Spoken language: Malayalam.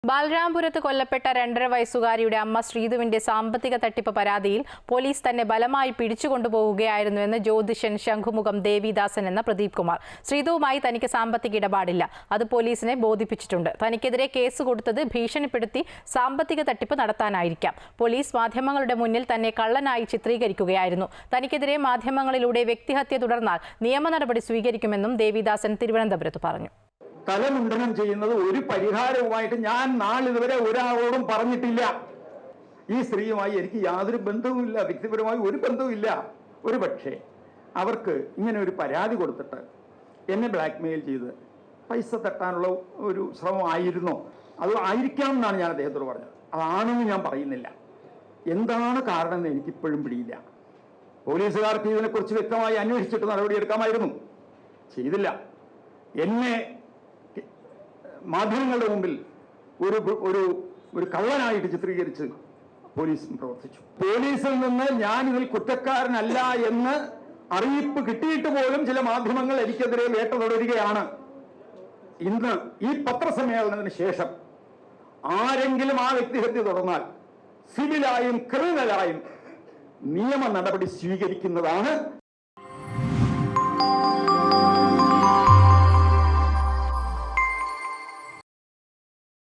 ബാലരാമപുരത്ത് കൊല്ലപ്പെട്ട 2.5 വയസ്സുകാരിയുടെ അമ്മ ശ്രീധുവിന്റെ സാമ്പത്തിക തട്ടിപ്പ് പരാതിയിൽ പോലീസ് തന്നെ ബലമായി പിടിച്ചുകൊണ്ടുപോവുകയായിരുന്നുവെന്ന് ജ്യോതിഷൻ ശംഖുമുഖം ദേവിദാസൻ എന്ന പ്രദീപ് കുമാർ. ശ്രീധുവുമായി തനിക്ക് സാമ്പത്തിക ഇടപാടില്ല, അത് പോലീസിനെ ബോധിപ്പിച്ചിട്ടുണ്ട്. തനിക്കെതിരെ കേസ് കൊടുത്തത് ഭീഷണിപ്പെടുത്തി സാമ്പത്തിക തട്ടിപ്പ് നടത്താനായിരിക്കാം. പോലീസ് മാധ്യമങ്ങളുടെ മുന്നിൽ തന്നെ കള്ളനായി ചിത്രീകരിക്കുകയായിരുന്നു. തനിക്കെതിരെ മാധ്യമങ്ങളിലൂടെ വ്യക്തിഹത്യ തുടർന്നാൽ നിയമ നടപടി സ്വീകരിക്കുമെന്നും ദേവിദാസൻ തിരുവനന്തപുരത്ത് പറഞ്ഞു. തലമുണ്ടനം ചെയ്യുന്നത് ഒരു പരിഹാരവുമായിട്ട് ഞാൻ നാളിതുവരെ ഒരാളോടും പറഞ്ഞിട്ടില്ല. ഈ സ്ത്രീയുമായി എനിക്ക് യാതൊരു ബന്ധവുമില്ല, വ്യക്തിപരമായി ഒരു ബന്ധവുമില്ല. ഒരു പക്ഷേ അവർക്ക് ഇങ്ങനെ ഒരു പരാതി കൊടുത്തിട്ട് എന്നെ ബ്ലാക്ക്മെയിൽ ചെയ്ത് പൈസ തട്ടാനുള്ള ഒരു ശ്രമമായിരുന്നോ? അത് ആയിരിക്കാം എന്നാണ് ഞാൻ അദ്ദേഹത്തോട് പറഞ്ഞത്. അതാണെന്ന് ഞാൻ പറയുന്നില്ല. എന്താണ് കാരണം എന്ന് എനിക്കിപ്പോഴും പിടിയില്ല. പോലീസുകാർക്ക് ഇതിനെക്കുറിച്ച് വ്യക്തമായി അന്വേഷിച്ചിട്ട് നടപടിയെടുക്കാമായിരുന്നു, ചെയ്തില്ല. എന്നെ മാധ്യമങ്ങളുടെ മുമ്പിൽ ഒരു കള്ളനായിട്ട് ചിത്രീകരിച്ച് പോലീസും പ്രവർത്തിച്ചു. പോലീസിൽ നിന്ന് ഞാൻ ഇതിൽ കുറ്റക്കാരനല്ല എന്ന് അറിയിപ്പ് കിട്ടിയിട്ട് പോലും ചില മാധ്യമങ്ങൾ എനിക്കെതിരെ വേട്ട തുടരുകയാണ്. ഇന്ന് ഈ പത്രസമ്മേളനത്തിന് ശേഷം ആരെങ്കിലും ആ വ്യക്തിഹത്യ തുടർന്നാൽ സിവിലായും ക്രിമിനലായും നിയമ നടപടി സ്വീകരിക്കുന്നതാണ്